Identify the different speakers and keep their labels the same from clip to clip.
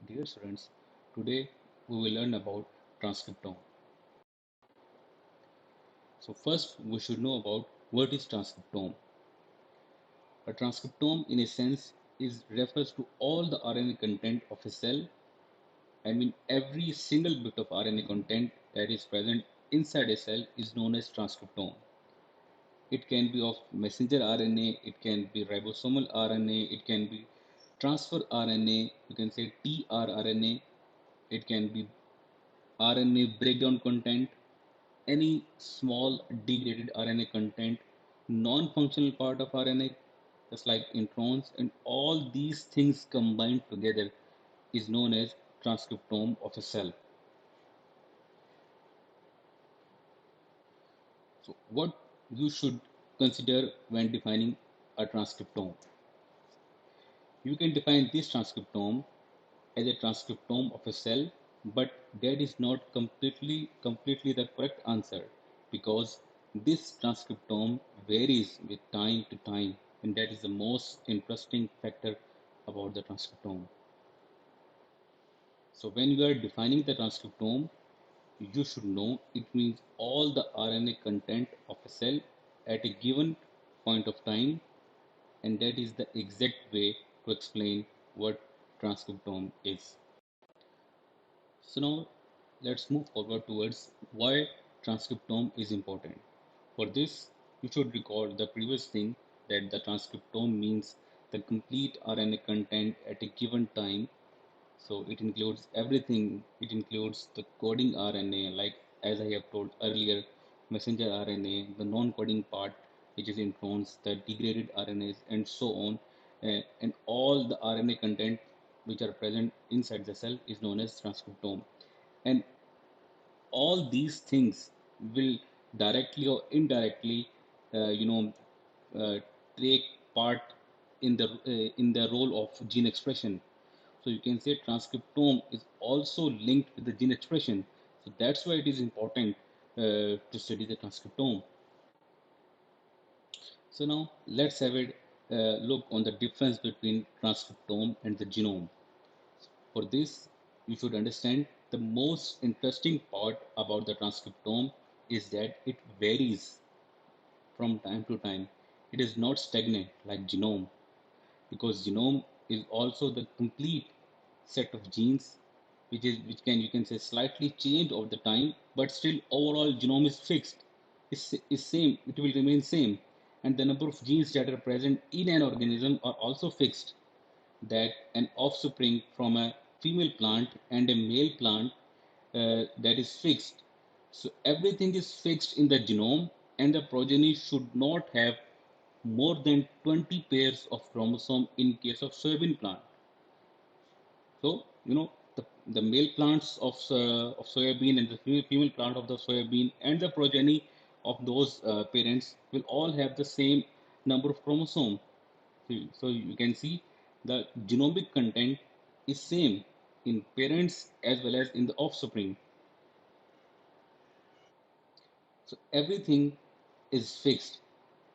Speaker 1: Dear students, today we will learn about transcriptome. So first we should know about what is transcriptome. A transcriptome in a sense is refers to all the RNA content of a cell. I mean every single bit of RNA content that is present inside a cell is known as transcriptome. It can be of messenger RNA, it can be ribosomal RNA, it can be transfer RNA, you can say tRNA, it can be RNA breakdown content, any small degraded RNA content, non-functional part of RNA, just like introns, and all these things combined together is known as transcriptome of a cell. So, what you should consider when defining a transcriptome? You can define this transcriptome as a transcriptome of a cell, but that is not completely the correct answer because this transcriptome varies with time to time, and that is the most interesting factor about the transcriptome. So when you are defining the transcriptome, you should know it means all the RNA content of a cell at a given point of time, and that is the exact way to explain what transcriptome is. So now let's move forward towards why transcriptome is important. For this, you should recall the previous thing that the transcriptome means the complete RNA content at a given time. So it includes everything. It includes the coding RNA, like as I have told earlier, messenger RNA, the non-coding part, which is introns, the degraded RNAs, and so on. And all the RNA content which are present inside the cell is known as transcriptome. And all these things will directly or indirectly, uh, you know, uh, take part in the role of gene expression. So you can say transcriptome is also linked with the gene expression. So that's why it is important to study the transcriptome. So now let's have a look on the difference between transcriptome and the genome. For this, you should understand the most interesting part about the transcriptome is that it varies from time to time. It is not stagnant like genome because genome is also the complete set of genes which can you can say slightly change over the time, but still overall genome is fixed, is same, it will remain same, and the number of genes that are present in an organism are also fixed, that an offspring from a female plant and a male plant that is fixed. So everything is fixed in the genome, and the progeny should not have more than 20 pairs of chromosome in case of soybean plant. So the male plants of soybean and the female plant of the soybean and the progeny of those parents will all have the same number of chromosome. So you can see the genomic content is same in parents as well as in the offspring. So everything is fixed,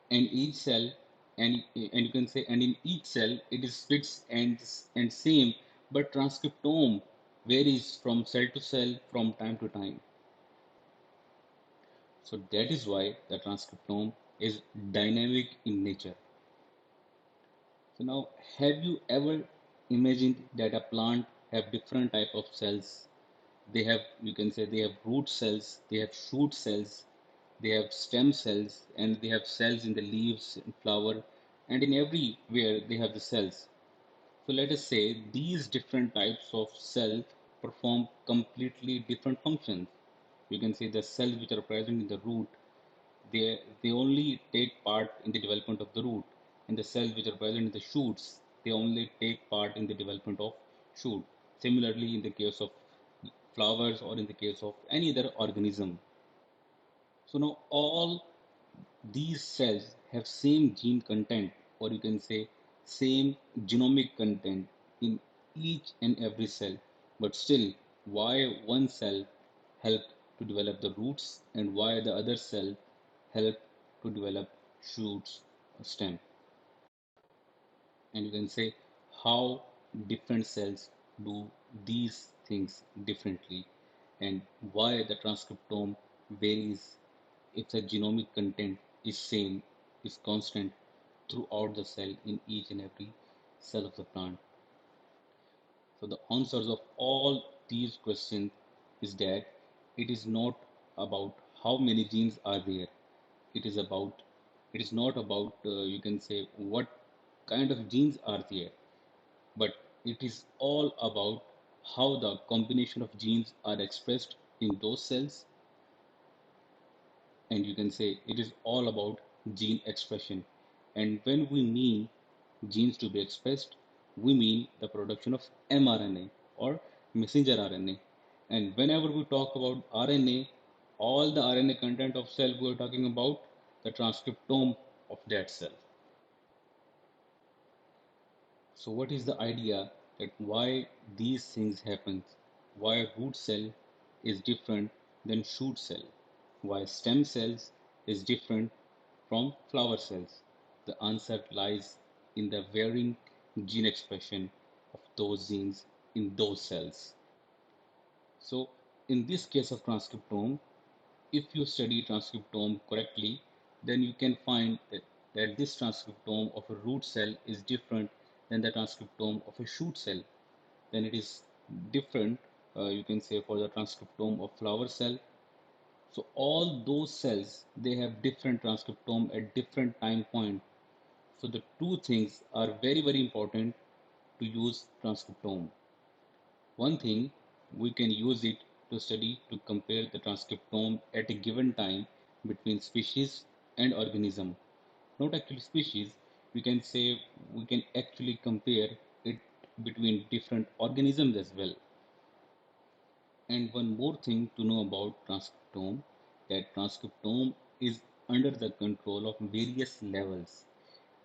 Speaker 1: and each cell and you can say and in each cell it is fixed and same, but transcriptome varies from cell to cell from time to time. So that is why the transcriptome is dynamic in nature. So now, have you ever imagined that a plant have different type of cells? They have, you can say, they have root cells, they have shoot cells, they have stem cells, and they have cells in the leaves and flower, and in everywhere they have the cells. So let us say these different types of cells perform completely different functions. You can say the cells which are present in the root, they only take part in the development of the root, and the cells which are present in the shoots, they only take part in the development of shoot. Similarly, in the case of flowers or in the case of any other organism. So now all these cells have same gene content, or you can say same genomic content in each and every cell, but still why one cell help to develop the roots and why the other cell help to develop shoots or stem, and you can say how different cells do these things differently and why the transcriptome varies if the genomic content is same, is constant throughout the cell in each and every cell of the plant. So the answers of all these questions is that it is not about how many genes are there. It is about it is not about you can say what kind of genes are there, but it is all about how the combination of genes are expressed in those cells, and you can say it is all about gene expression. And when we mean genes to be expressed, we mean the production of mRNA or messenger RNA. And whenever we talk about RNA, all the RNA content of cell, we are talking about the transcriptome of that cell. So what is the idea that why these things happen? Why root cell is different than shoot cell? Why stem cells is different from flower cells? The answer lies in the varying gene expression of those genes in those cells. So in this case of transcriptome, if you study transcriptome correctly, then you can find that this transcriptome of a root cell is different than the transcriptome of a shoot cell. Then it is different, you can say, for the transcriptome of flower cell. So all those cells, they have different transcriptome at different time point. So the two things are very, very important to use transcriptome. One thing, we can use it to study to compare the transcriptome at a given time between species and organism. Not actually species, we can say we can actually compare it between different organisms as well. And one more thing to know about transcriptome, that transcriptome is under the control of various levels.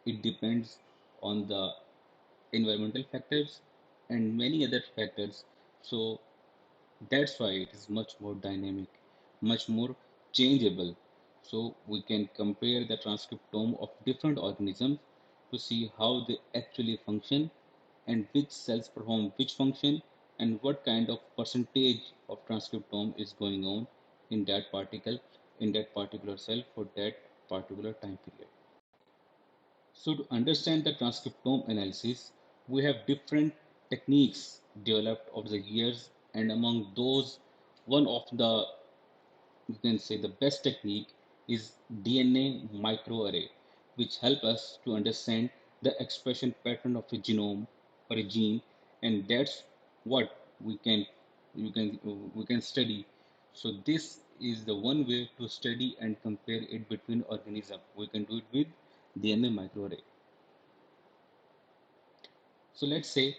Speaker 1: It depends on the environmental factors and many other factors. So that's why it is much more dynamic, much more changeable. So we can compare the transcriptome of different organisms to see how they actually function and which cells perform which function and what kind of percentage of transcriptome is going on in that particle in that particular cell for that particular time period. So to understand the transcriptome analysis, we have different techniques developed over the years, and among those, one of the you can say the best technique is DNA microarray, which help us to understand the expression pattern of a genome or a gene, and that's what we can we can study. So this is the one way to study and compare it between organism. We can do it with DNA microarray. So let's say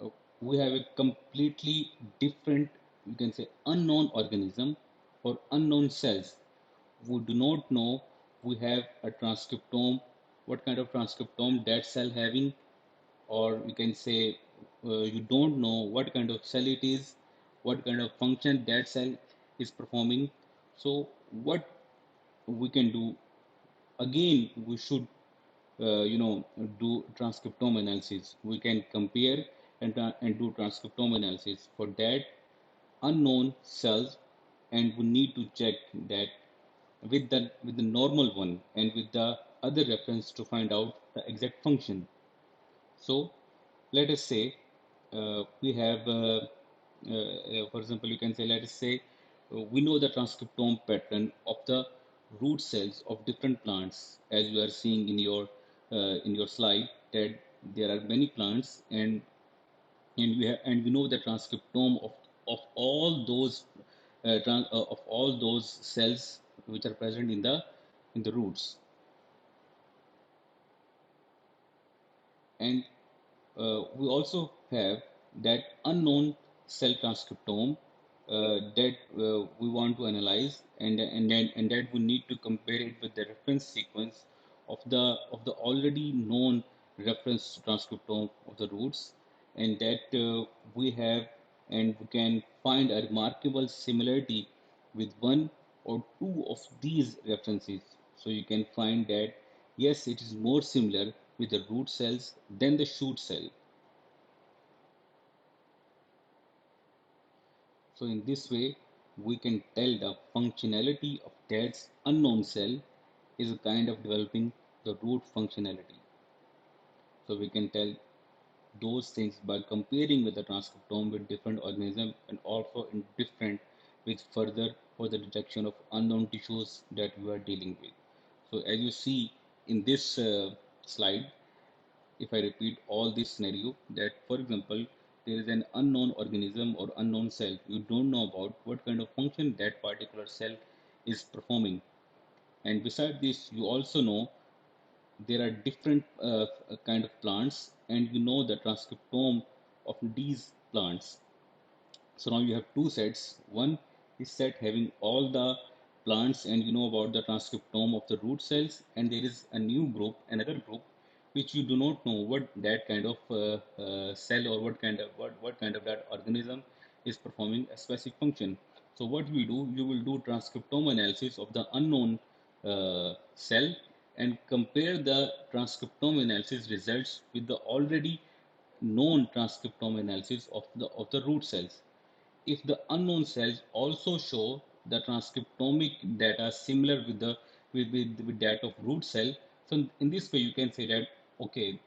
Speaker 1: uh, we have a completely different, you can say, unknown organism or unknown cells. We do not know we have a transcriptome, what kind of transcriptome that cell having, or you can say you don't know what kind of cell it is, what kind of function that cell is performing. So what we can do again, we should do transcriptome analysis. We can compare and do transcriptome analysis for that unknown cells, and we need to check that with the normal one and with the other reference to find out the exact function. So let us say we have, for example, you can say, let us say we know the transcriptome pattern of the root cells of different plants, as you are seeing in your slide that there are many plants, and we know the transcriptome of all those of all those cells which are present in the roots. And we also have that unknown cell transcriptome that we want to analyze, and that we need to compare it with the reference sequence of the already known reference transcriptome of the roots, and that we have, and we can find a remarkable similarity with one or two of these references. So you can find that yes, it is more similar with the root cells than the shoot cell. So in this way, we can tell the functionality of that unknown cell is a kind of developing the root functionality. So we can tell those things by comparing with the transcriptome with different organisms and also in different with further for the detection of unknown tissues that we are dealing with. So as you see in this slide, if I repeat all this scenario, that for example, there is an unknown organism or unknown cell, you don't know about what kind of function that particular cell is performing. And beside this, you also know there are different kind of plants, and you know the transcriptome of these plants. So now you have two sets. One is set having all the plants and you know about the transcriptome of the root cells, and there is a new group, another group, which you do not know what that kind of cell or what kind of that organism is performing a specific function. So what we do, you will do transcriptome analysis of the unknown cell and compare the transcriptome analysis results with the already known transcriptome analysis of the root cells. If the unknown cells also show the transcriptomic data similar with with that of root cell, so in this way you can say that okay,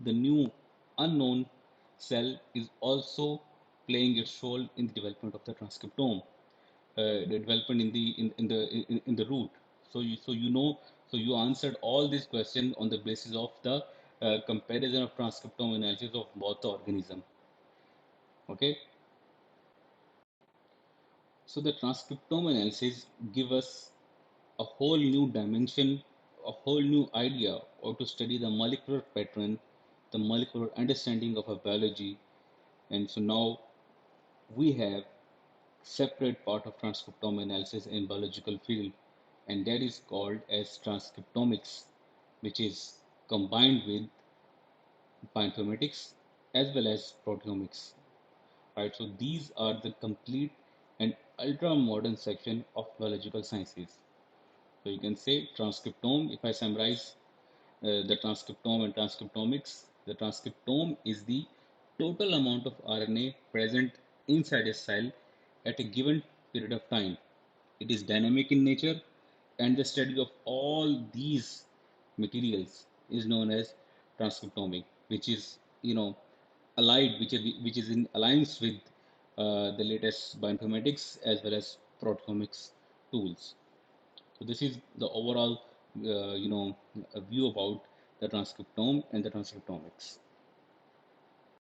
Speaker 1: the new unknown cell is also playing its role in the development of the transcriptome, the development in the root. So you answered all these questions on the basis of the comparison of transcriptome analysis of both the organism. Okay. So the transcriptome analysis give us a whole new dimension, a whole new idea, or to study the molecular pattern, the molecular understanding of a biology. And so now we have separate part of transcriptome analysis in biological field, and that is called as transcriptomics, which is combined with bioinformatics as well as proteomics. Right? So these are the complete and ultra modern section of biological sciences. So you can say transcriptome, if I summarize the transcriptome and transcriptomics, the transcriptome is the total amount of RNA present inside a cell at a given period of time. It is dynamic in nature, and the study of all these materials is known as transcriptomic, which is allied, which is in alliance with the latest bioinformatics as well as proteomics tools. So this is the overall, a view about the transcriptome and the transcriptomics.